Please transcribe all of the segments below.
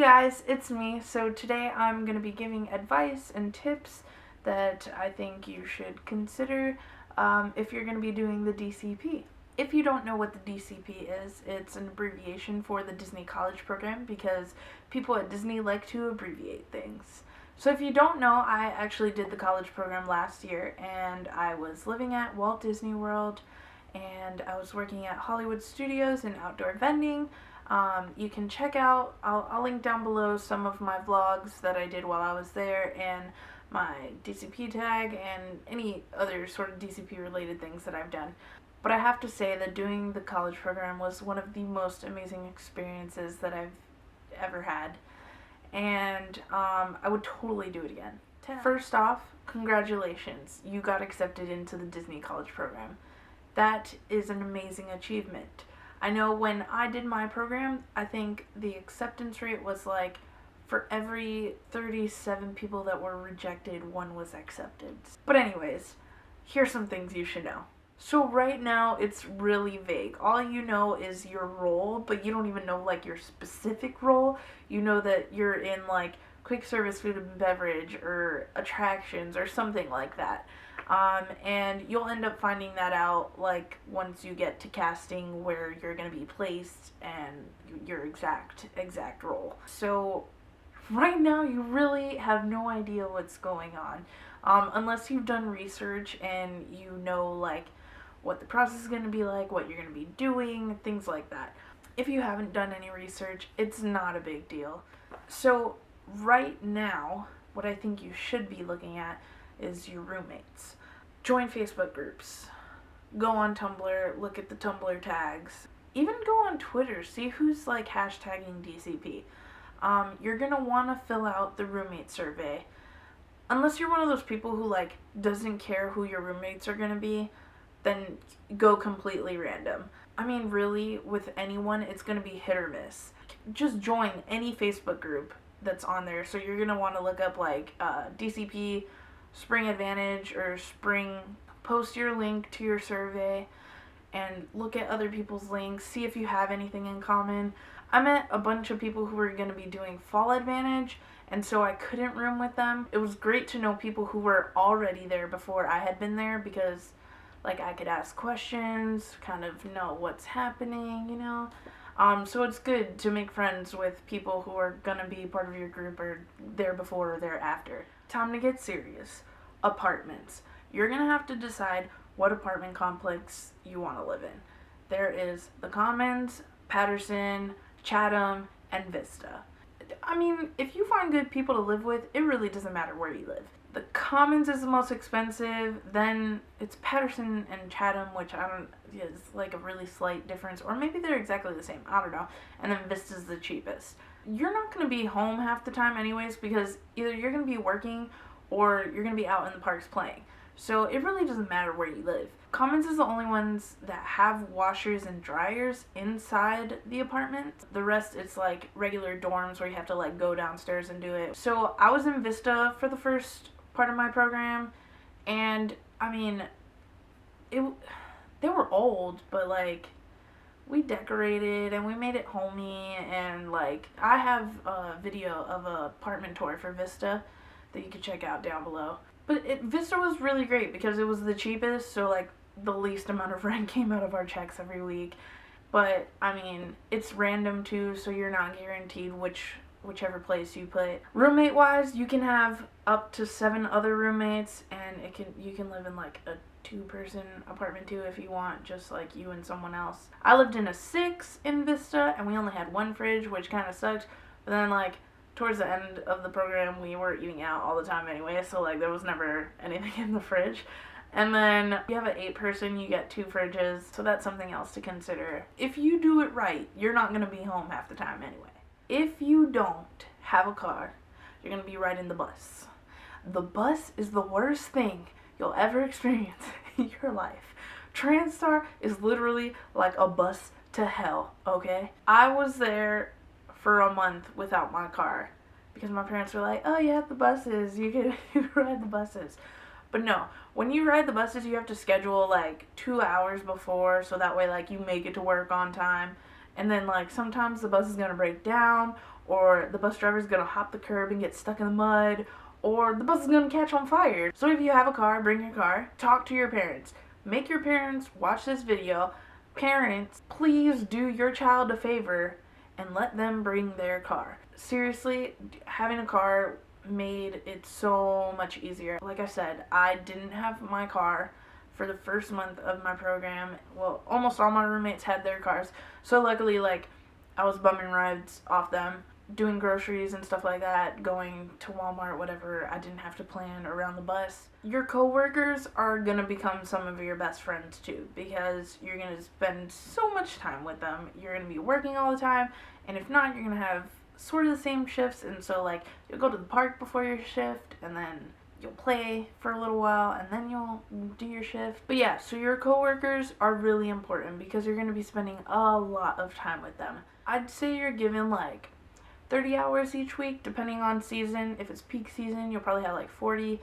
guys, it's me. So today I'm going to be giving advice and tips that I think you should consider if you're going to be doing the DCP. If you don't know what the DCP is, it's an abbreviation for the Disney College Program because people at Disney like to abbreviate things. So if you don't know, I actually did the college program last year and I was living at Walt Disney World and I was working at Hollywood Studios in outdoor vending. You can check out, I'll link down below some of my vlogs that I did while I was there and my DCP tag and any other sort of DCP related things that I've done. But I have to say that doing the college program was one of the most amazing experiences that I've ever had. And I would totally do it again. First off, congratulations. You got accepted into the Disney College Program. That is an amazing achievement. I know when I did my program, I think the acceptance rate was like for every 37 people that were rejected, one was accepted. But anyways, here's some things you should know. So right now, it's really vague. All you know is your role, but you don't even know like your specific role. You know that you're in like quick service food and beverage or attractions or something like that. And you'll end up finding that out like once you get to casting where you're going to be placed and your exact role. So right now you really have no idea what's going on unless you've done research and you know like what the process is going to be like, what you're going to be doing, things like that. If you haven't done any research, it's not a big deal. So right now, what I think you should be looking at is your roommates. Join Facebook groups. Go on Tumblr, look at the Tumblr tags. Even go on Twitter, see who's like hashtagging DCP. You're going to want to fill out the roommate survey. Unless you're one of those people who like doesn't care who your roommates are going to be, then go completely random. I mean, really, with anyone, it's going to be hit or miss. Just join any Facebook group that's on there. So you're going to want to look up like DCP, Spring Advantage, or Spring. Post your link to your survey and look at other people's links. See if you have anything in common. I met a bunch of people who were going to be doing Fall Advantage, and so I couldn't room with them. It was great to know people who were already there before I had been there because like I could ask questions, kind of know what's happening, you know. So it's good to make friends with people who are gonna be part of your group or there before or there after. Time to get serious. Apartments. You're gonna have to decide what apartment complex you want to live in. There is the Commons, Patterson, Chatham, and Vista. I mean, if you find good people to live with, it really doesn't matter where you live. The Commons is the most expensive, then it's Patterson and Chatham, which is like a really slight difference, or maybe they're exactly the same, I don't know, and then Vista's the cheapest. You're not going to be home half the time anyways, because either you're going to be working or you're going to be out in the parks playing. So it really doesn't matter where you live. Commons is the only ones that have washers and dryers inside the apartment. The rest, it's like regular dorms where you have to like go downstairs and do it. So I was in Vista for the first part of my program, and I mean, they were old, but like we decorated and we made it homey, and like I have a video of an apartment tour for Vista that you can check out down below. But Vista was really great because it was the cheapest, so like the least amount of rent came out of our checks every week. But I mean, it's random too, so you're not guaranteed whichever place you put. Roommate wise, you can have up to 7 other roommates, and you can live in like a 2-person apartment too if you want, just like you and someone else. I lived in a 6 in Vista, and we only had 1 fridge, which kind of sucked. But then like towards the end of the program, we were eating out all the time anyway, so like there was never anything in the fridge. And then if you have an 8-person, you get 2 fridges, so that's something else to consider. If you do it right, you're not going to be home half the time anyway. If you don't have a car, you're going to be riding the bus. The bus is the worst thing you'll ever experience in your life. TransStar is literally like a bus to hell, okay? I was there for a month without my car because my parents were like, oh yeah, the buses, you can ride the buses. But no, when you ride the buses, you have to schedule like 2 hours before, so that way like you make it to work on time. And then like sometimes the bus is going to break down, or the bus driver's gonna hop the curb and get stuck in the mud, or the bus is gonna catch on fire. So if you have a car, bring your car, talk to your parents. Make your parents watch this video. Parents, please do your child a favor and let them bring their car. Seriously, having a car made it so much easier. Like I said, I didn't have my car for the first month of my program. Well, almost all my roommates had their cars. So luckily, like, I was bumming rides off them, doing groceries and stuff like that, going to Walmart, whatever. I didn't have to plan around the bus. Your coworkers are gonna become some of your best friends too, because you're gonna spend so much time with them. You're gonna be working all the time, and if not, you're gonna have sort of the same shifts, and so like you'll go to the park before your shift, and then you'll play for a little while, and then you'll do your shift. But yeah, so your coworkers are really important because you're gonna be spending a lot of time with them. I'd say you're given like 30 hours each week, depending on season. If it's peak season, you'll probably have like 40,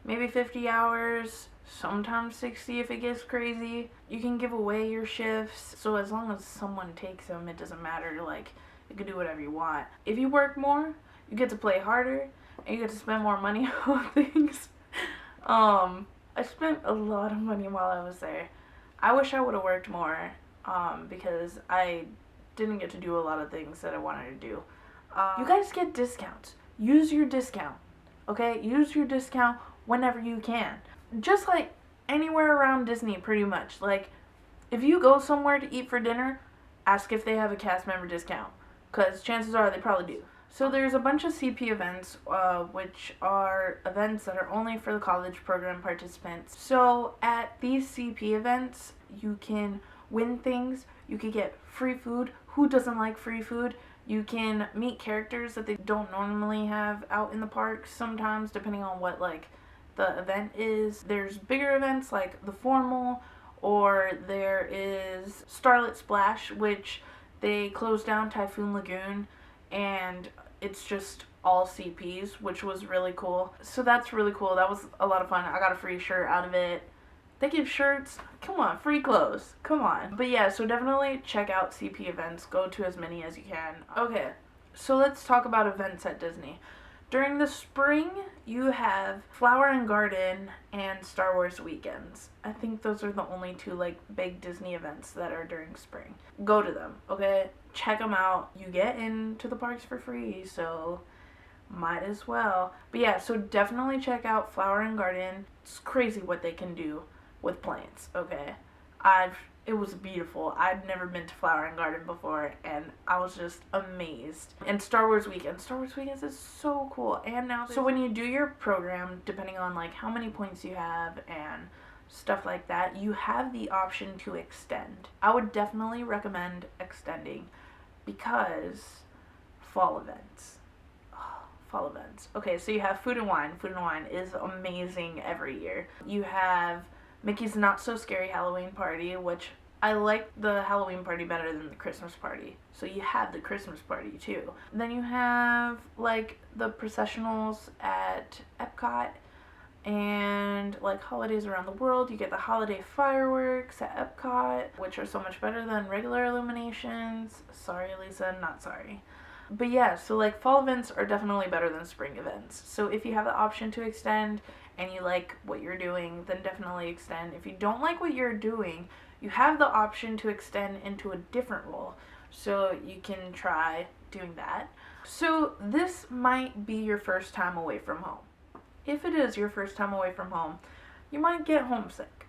maybe 50 hours, sometimes 60 if it gets crazy. You can give away your shifts, so as long as someone takes them, it doesn't matter. Like, you can do whatever you want. If you work more, you get to play harder, and you get to spend more money on things. I spent a lot of money while I was there. I wish I would have worked more, because I didn't get to do a lot of things that I wanted to do. You guys get discounts. Use your discount, okay? Use your discount whenever you can. Just like anywhere around Disney, pretty much. Like, if you go somewhere to eat for dinner, ask if they have a cast member discount, because chances are they probably do. So there's a bunch of CP events, which are events that are only for the college program participants. So at these CP events, you can win things. You can get free food. Who doesn't like free food? You can meet characters that they don't normally have out in the parks sometimes, depending on what like the event is. There's bigger events like the Formal, or there is Starlit Splash, which they closed down Typhoon Lagoon, and it's just all CPs, which was really cool. So that's really cool. That was a lot of fun. I got a free shirt out of it. They give shirts. Come on, free clothes. Come on. But yeah, so definitely check out CP events. Go to as many as you can. Okay, so let's talk about events at Disney. During the spring, you have Flower and Garden and Star Wars weekends. I think those are the only two like big Disney events that are during spring. Go to them, okay? Check them out. You get into the parks for free, so might as well. But yeah, so definitely check out Flower and Garden. It's crazy what they can do with plants, okay? It was beautiful. I'd never been to Flower and Garden before, and I was just amazed. And Star Wars Weekends is so cool. And now, so when you do your program, depending on like how many points you have and stuff like that, you have the option to extend. I would definitely recommend extending, because fall events. Fall events. Okay, so you have Food and Wine. Food and Wine is amazing every year. You have Mickey's Not So Scary Halloween Party, which I like the Halloween party better than the Christmas party. So you have the Christmas party too. Then you have like the processionals at Epcot, and like holidays around the world. You get the holiday fireworks at Epcot, which are so much better than regular illuminations. Sorry, Lisa, not sorry. But yeah, so like fall events are definitely better than spring events. So if you have the option to extend and you like what you're doing, then definitely extend. If you don't like what you're doing, you have the option to extend into a different role. So you can try doing that. So this might be your first time away from home. If it is your first time away from home, you might get homesick.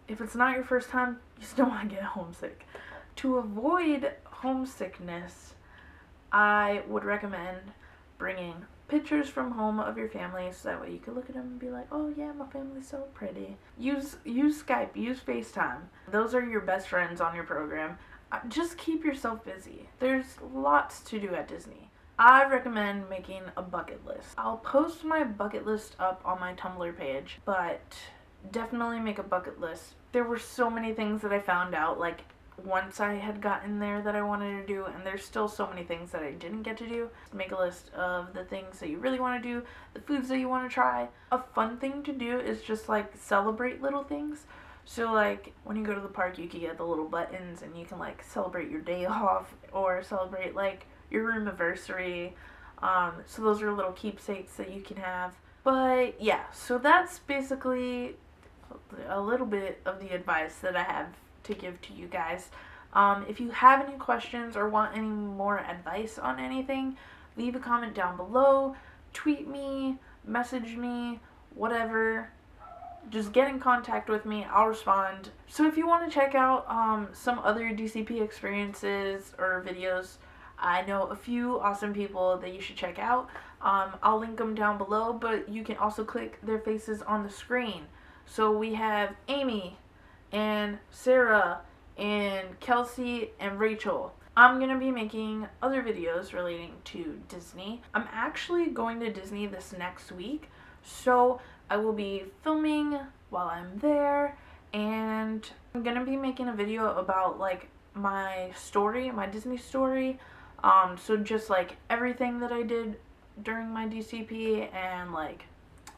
If it's not your first time, you still might get homesick. To avoid homesickness, I would recommend bringing pictures from home of your family, so that way you can look at them and be like, oh yeah, my family's so pretty. Use Skype, use FaceTime. Those are your best friends on your program. Just keep yourself busy. There's lots to do at Disney. I recommend making a bucket list. I'll post my bucket list up on my Tumblr page, but definitely make a bucket list. There were so many things that I found out, like, once I had gotten there that I wanted to do, and there's still so many things that I didn't get to do. Make a list of the things that you really want to do, the foods that you want to try. A fun thing to do is just like celebrate little things. So like when you go to the park, you can get the little buttons and you can like celebrate your day off, or celebrate like your room anniversary. So those are little keepsakes that you can have. But yeah, so that's basically a little bit of the advice that I have to give to you guys. If you have any questions or want any more advice on anything, leave a comment down below, tweet me, message me, whatever. Just get in contact with me, I'll respond. So if you want to check out some other DCP experiences or videos, I know a few awesome people that you should check out. I'll link them down below, but you can also click their faces on the screen. So we have Amy and Sarah and Kelsey and Rachel. I'm going to be making other videos relating to Disney. I'm actually going to Disney this next week, so I will be filming while I'm there, and I'm going to be making a video about like my story, my Disney story. So just like everything that I did during my DCP and like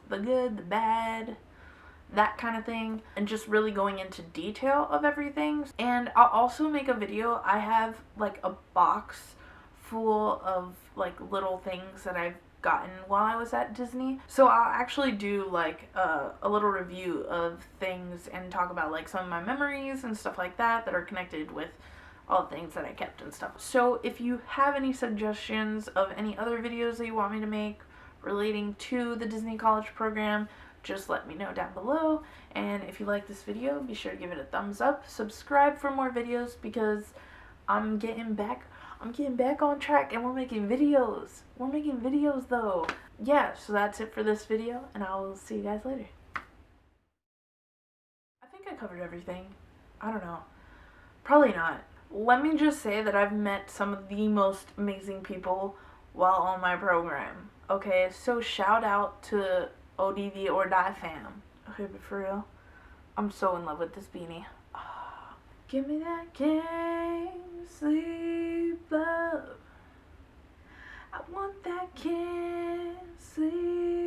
the good, the bad, that kind of thing, and just really going into detail of everything. And I'll also make a video. I have like a box full of like little things that I've gotten while I was at Disney, so I'll actually do like a little review of things and talk about like some of my memories and stuff like that are connected with all the things that I kept and stuff. So if you have any suggestions of any other videos that you want me to make relating to the Disney College program, just let me know down below. And if you like this video, be sure to give it a thumbs up, subscribe for more videos, because I'm getting back on track and we're making videos. We're making videos though. Yeah, so that's it for this video, and I will see you guys later. I think I covered everything. I don't know. Probably not. Let me just say that I've met some of the most amazing people while on my program. Okay, so shout out to ODV or Die fam. Okay, but for real, I'm so in love with this beanie. Give me that can't sleep love. I want that can't sleep.